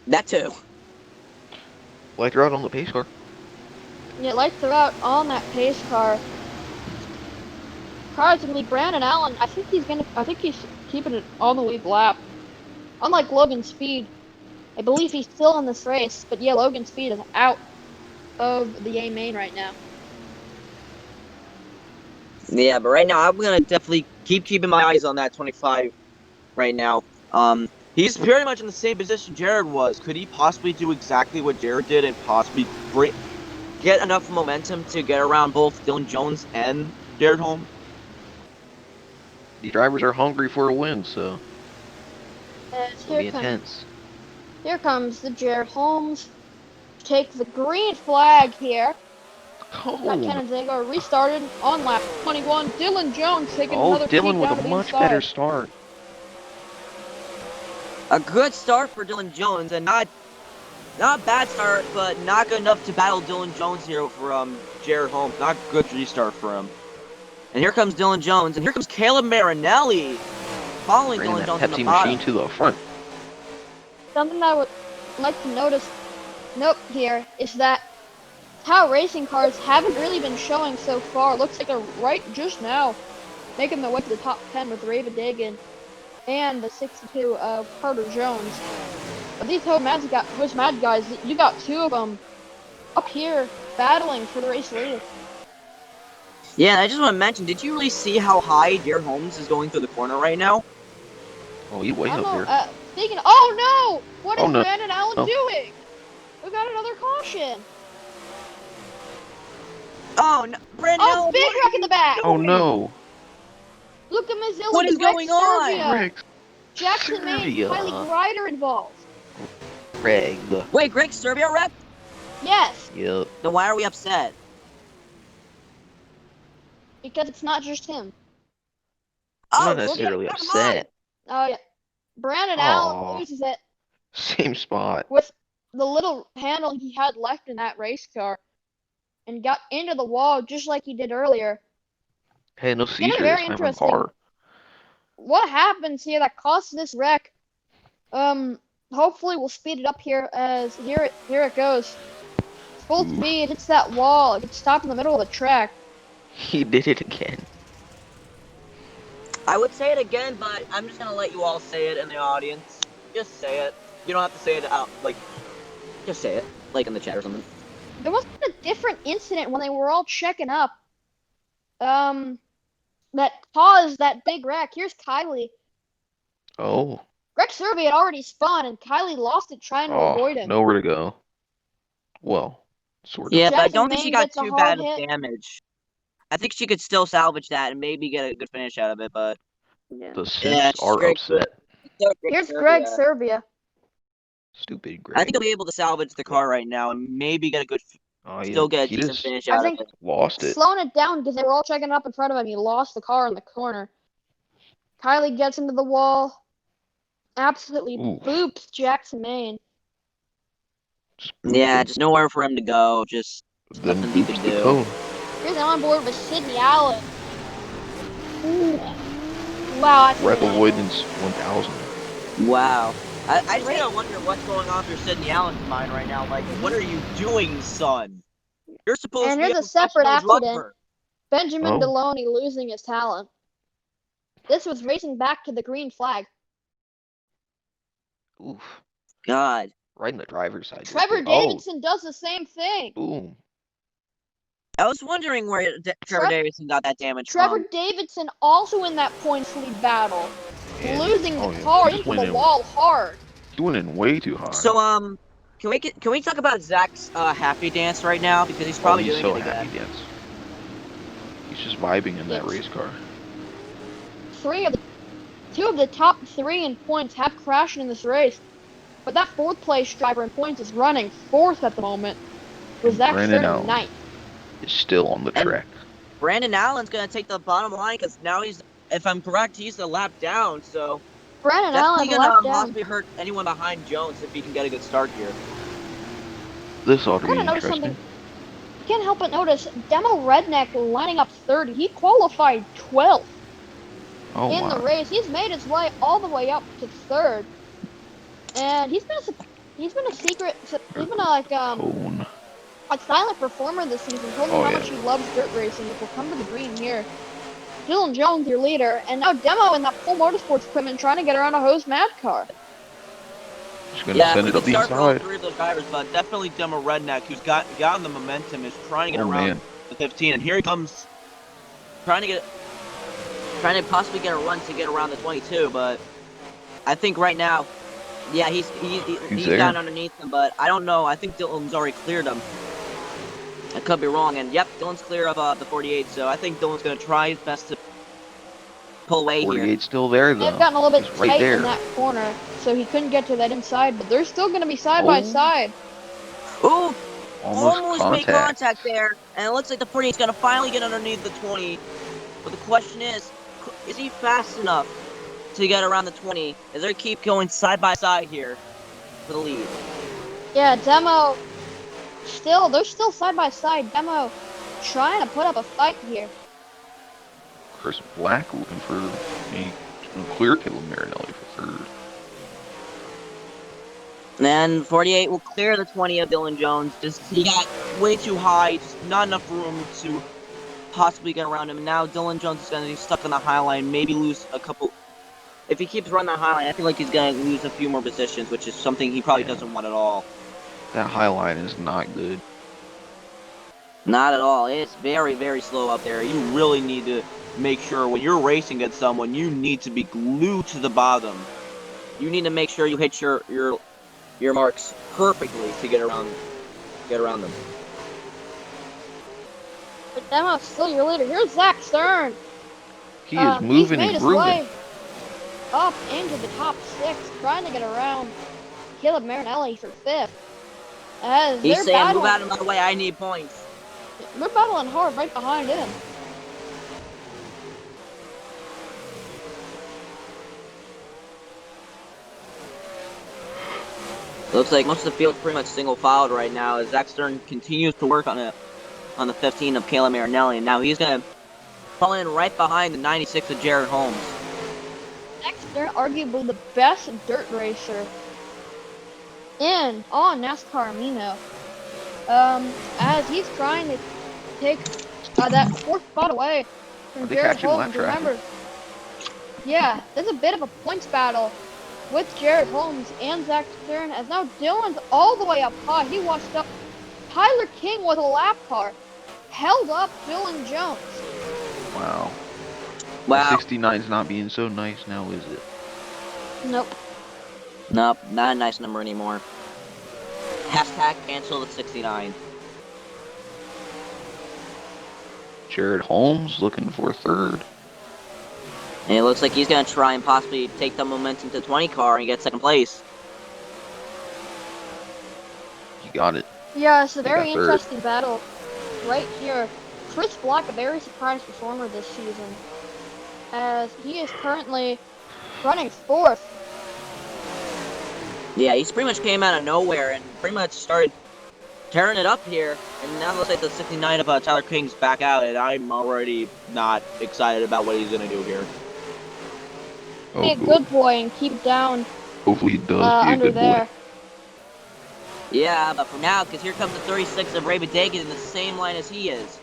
That too. Like you're out on the pace car. Yeah, lights are out on that pace car. Surprisingly, Brandon Allen, I think he's keeping it on the lead lap. Unlike Logan Speed, I believe he's still in this race, but yeah, Logan Speed is out of the A main right now. Yeah, but right now I'm gonna definitely keeping my eyes on that 25 right now. He's pretty much in the same position Jared was. Could he possibly do exactly what Jared did and possibly get enough momentum to get around both Dylan Jones and Jared Holmes? The drivers are hungry for a win, so it'll be Here comes the Jared Holmes. Take the green flag here. Got Canandaigua restarted on lap 21. Dylan Jones taking another peek Dylan with down a to the much inside. better start. A good start for Dylan Jones, and not a bad start, but not good enough to battle Dylan Jones here for Jared Holmes. Not a good restart for him. And here comes Dylan Jones, and here comes Caleb Marinelli following Bringing Dylan that Jones in Pepsi the bottom. machine to the front. Something I would like to note here is that how racing cars haven't really been showing so far. Looks like they're right just now making their way to the top 10 with Raven Dagan and the 62 of Carter Jones. But these Mad guys, you got two of them up here battling for the race lead. Yeah, and I just want to mention, did you really see how high Jared Holmes is going through the corner right now? Oh, he's way I up don't know, there. speaking of, oh no! What is no. Brandon Allen Oh. doing? We got another caution. Oh, no, Brandon Oh, Allen, big what wreck in the back. Oh no. Luca Mazzilli, What is Greg going on? Serbia, Greg Jackson Maine, Serbia. Kylie Grider involved. Greg. Wait, Greg Serbia wrecked? Yes, Yep. Then why are we upset? because it's not just him. I'm Oh, not well, necessarily yeah, come upset. Oh yeah, Brandon Aw. Allen loses it Same spot. with the little handle he had left in that race car, and got into the wall just like he did earlier. Hey, no Gonna seizure be this very time on interesting. car. What happens here that caused this wreck? Hopefully we'll speed it up here as here it goes. Full speed, hits that wall, it gets stopped in the middle of the track. He did it again. I would say it again, but I'm just gonna let you all say it in the audience. Just say it. You don't have to say it out, just say it, like in the chat or something. There was a different incident when they were all checking up. That caused that big wreck. Here's Kylie. Oh. Greg Serbia had already spun, and Kylie lost it trying to avoid him. Nowhere to go. Well, sort of. Yeah, but I Jackson don't think she Maine got gets a too hard bad of hit. damage. I think she could still salvage that and maybe get a good finish out of it, but Yeah. The yeah, Sims are Greg upset. Here's Greg Serbia. Stupid Greg. I think he'll be able to salvage the car right now and maybe get a good, still get a he decent just finish I out think of it. lost it. slowing it down because they were all checking up in front of him. He lost the car in the corner. Kylie gets into the wall. Absolutely boops Jackson Maine. Yeah, just nowhere for him to go. Just Then nothing he boops could the do. cone. Here's on board with Sydney Allen. Ooh. Wow, that's Wreck an angle. avoidance 1000. Wow. I just gotta wonder what's going on through Sidney Allen's mind right now. Like, what are you doing, son? You're supposed And to be here's a a separate professional accident. driver. Benjamin Oh. Deloney losing his talent. This was racing back to the green flag. Oof. God. Right in the driver's side. Trevor Davidson does the same thing. Boom. I was wondering where Trevor Davidson got that damage Trevor from. Davidson also in that points lead battle, And, losing the yeah, car he just into went the in, wall hard. he went in way too high. So, can we talk about Zach's happy dance right now, because he's probably he's doing so it again. happy dance. He's just vibing in that race car. Two of the top 3 in points have crashed in this race, but that 4th place driver in points is running 4th at the moment, with Zach Brandon Stern Allen 9th. is still on the track. Brandon Allen's gonna take the bottom line, because now he's, if I'm correct, he's a lap down. So Brandon definitely Allen lap gonna down. possibly hurt anyone behind Jones if he can get a good start here. This ought to be Notice interesting. something. Can't help but notice Demo Redneck lining up 3rd. He qualified 12th in the race. He's made his way all the way up to 3rd, and he's been a silent performer this season. Told me how much he loves dirt racing, which will come to the green here. Dylan Jones, your leader, and now Demo in that full motorsports equipment trying to get around a hose mad car. Just gonna send it up the start for all inside. 3 of those drivers, but definitely Demo Redneck, who's gotten the momentum, is trying to get around the 15, and here he comes, trying to possibly get a run to get around the 22. But I think right now, yeah, he's down underneath him, but I don't know. I think Dylan's already cleared him. I could be wrong, and yep, Dylan's clear of the 48, so I think Dylan's gonna try his best to pull away here. 48's still there though. They've gotten a little bit right tight there. in that corner, so he couldn't get to that inside, but they're still going to be side by side. Ooh! Almost made contact there, and it looks like the 48's gonna finally get underneath the 20. But the question is he fast enough to get around the 20? Is they keep going side by side here for the lead? Yeah, Demo they're still side by side. Demo trying to put up a fight here. Chris Black looking for a clear Caleb Marinelli for 3rd. And 48 will clear the 20 of Dylan Jones. He got way too high, just not enough room to possibly get around him. And now Dylan Jones is going to be stuck on the high line, maybe lose a couple. If he keeps running that high line, I feel like he's going to lose a few more positions, which is something he probably doesn't want at all. That high line is not good. Not at all. It's very, very slow up there. You really need to make sure when you're racing against someone, you need to be glued to the bottom. You need to make sure you hit your marks perfectly to get around them. But Demo's still your leader. Here's Zach Stern. He is moving and grooving. Up into the top 6, trying to get around Caleb Marinelli for 5th. As He's saying, move out of my way, I need points. They're battling hard right behind him. Looks like most of the field's pretty much single filed right now as Zach Stern continues to work on the 15 of Caleb Marinelli, and now he's gonna fall in right behind the 96 of Jared Holmes. Zach Stern, arguably the best dirt racer on NASCAR Amino. As he's trying to take that 4th spot away from Jared Holmes. Remember, yeah, there's a bit of a points battle with Jared Holmes and Zach Stern, as now Dylan's all the way up high. He washed up Tyler King with a lap car, held up Dylan Jones. Wow. 69's not being so nice now, is it? Nope, not a nice number anymore. Hashtag cancel the 69. Jared Holmes looking for 3rd. And it looks like he's going to try and possibly take the momentum to 20 car and get 2nd place. You got it. Yeah, it's a very interesting battle right here. Chris Black, a very surprised performer this season, as he is currently running 4th. Yeah, he's pretty much came out of nowhere and pretty much started tearing it up here. And now it looks like the 69 of Tyler King's back out, and I'm already not excited about what he's going to do here. Be a good boy and keep down Hopefully he does be a under good boy. there. Yeah, but for now, because here comes the 36 of Ray Dagan in the same line as he is.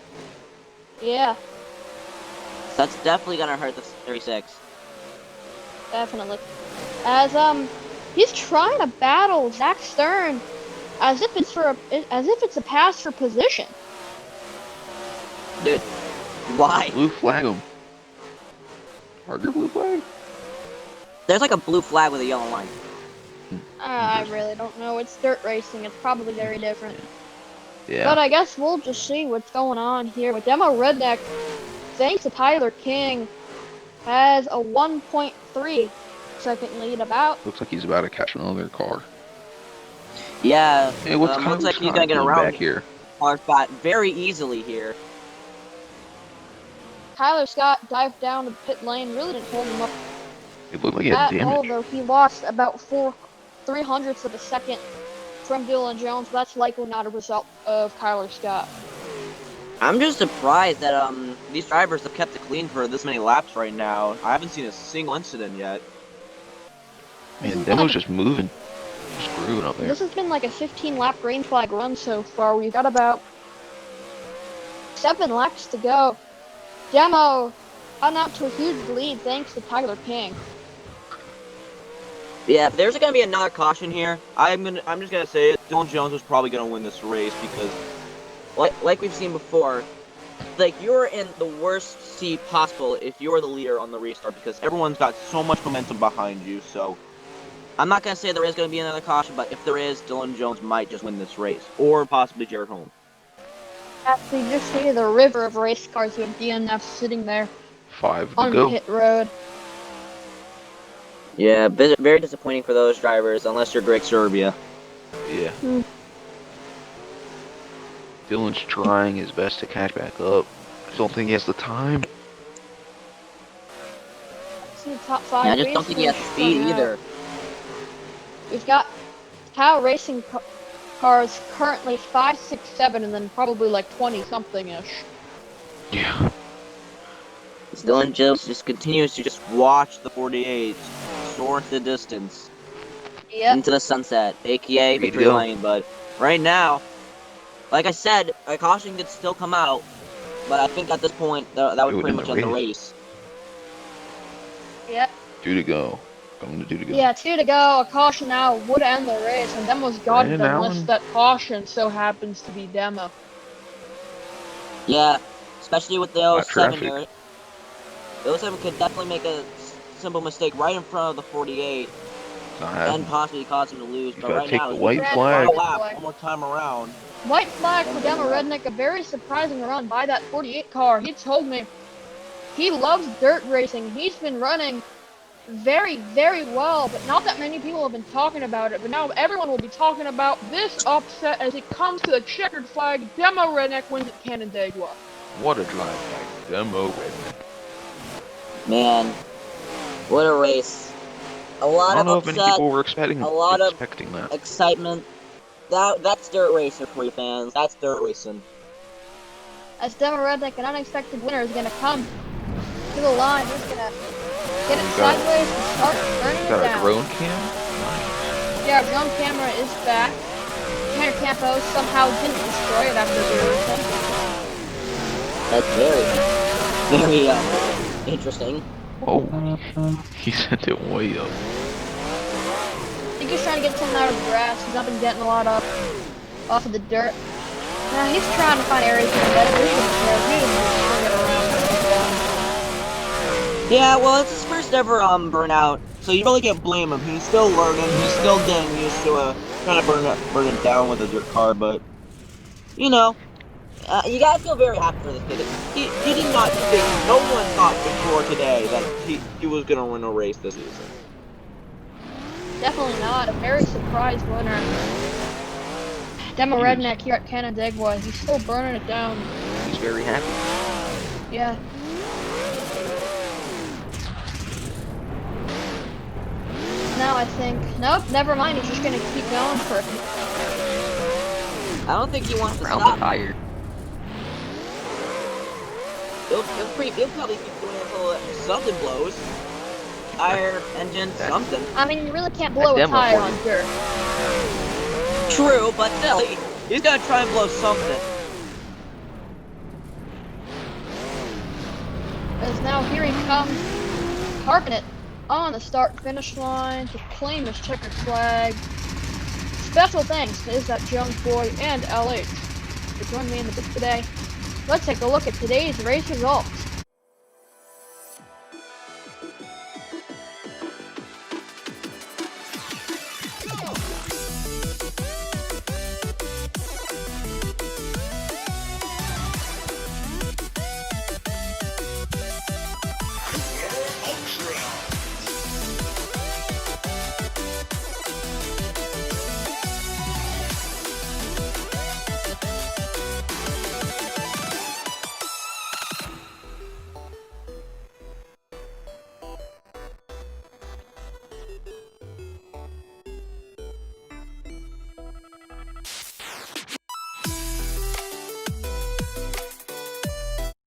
Yeah, So that's definitely gonna hurt the 36. definitely. As he's trying to battle Zach Stern as if it's a pass for position. Dude, why? Blue flag him. Harder blue flag? There's like a blue flag with a yellow line. I really don't know. It's dirt racing. It's probably very different. Yeah. But I guess we'll just see what's going on here. With Demo Redneck, thanks to Tyler King, has a 1.3 second lead about. Looks like he's about to catch another car. Yeah, Hey, what's looks like he's Scott gonna get doing around back here? our spot very easily here. Tyler Scott dived down to the pit lane, really didn't hold him up It looked like he had at damage. all, though he lost about 3/3 of a second from Dylan Jones. But that's likely not a result of Tyler Scott. I'm just surprised that these drivers have kept it clean for this many laps right now. I haven't seen a single incident yet. Man, Demo's just moving. Just grooving up there. This has been like a 15-lap green flag run so far. We've got about 7 laps to go. Demo on out to a huge lead thanks to Tyler King. Yeah, if there's gonna be another caution here, I'm just gonna say it. Dylan Jones was probably gonna win this race because, like we've seen before, like you're in the worst seat possible if you're the leader on the restart because everyone's got so much momentum behind you. So I'm not gonna say there is gonna be another caution, but if there is, Dylan Jones might just win this race, or possibly Jared Holmes. As we just see the river of race cars with DNF sitting there 5 to on go. pit road. Yeah, very disappointing for those drivers, unless you're Greg Serbia. Yeah. Dylan's trying his best to catch back up. I don't think he has the time. See the top 5 Yeah, I just don't think he has racers speed coming out. either. We've got Cal Racing cars currently 5, 6, 7, and then probably like 20-something-ish. Yeah. Dylan Jones just continues to just watch the 48 soar into the distance, into the sunset, aka victory lane. But right now, like I said, a caution could still come out, but I think at this point that would pretty much end the race. Yep. 2 to go. Coming to 2 to go. Yeah, 2 to go. A caution now would end the race, and Demo's got it unless that caution so happens to be Demo. Yeah, especially with the 07 here. The 07 could definitely make a simple mistake right in front of the 48 and possibly cause him to lose. But right now, white flag. One more time around. White flag for Demo Redneck, a very surprising run by that 48 car. He told me he loves dirt racing. He's been running very, very well, but not that many people have been talking about it. But now everyone will be talking about this upset as it comes to the checkered flag. Demo Redneck wins at Canandaigua. What a drive by Demo Redneck. Man, what a race. A lot of upset, many people were expecting a lot of that. excitement. That's dirt racing for you fans. That's dirt racing. As Demo Redneck, an unexpected winner is going to come to the line. He's going to get it sideways and start burning it down. Got a drone cam? Yeah, our drone camera is back. Tanner Campo somehow didn't destroy it after the That's very interesting. Oh, he sent it way up. I think he's trying to get something out of the grass. He's not been getting a lot up off of the dirt. Now he's trying to find areas to better around. Yeah, well, it's his first ever burnout, so you really can't blame him. He's still learning. He's still getting used to trying to burn it down with a dirt car, but you know. You gotta feel very happy for this kid. He did not think, no one thought before today that he was gonna win a race this season. Definitely not. A very surprised winner. Demo Redneck here at Canandaigua. He's still burning it down. He's very happy. Yeah. Now I think, nope, never mind. He's just gonna keep going for it. I don't think he wants to Around stop. the tire. He'll probably keep doing it until something blows. tire, engine, something. I mean, you really can't blow a demo tire for on you. dirt. True, but still, he's gonna try and blow something. As now here he comes, parking it on the start-finish line to claim his checkered flag. Special thanks to Is That Jones Boy and LH for joining me in the booth today. Let's take a look at today's race results.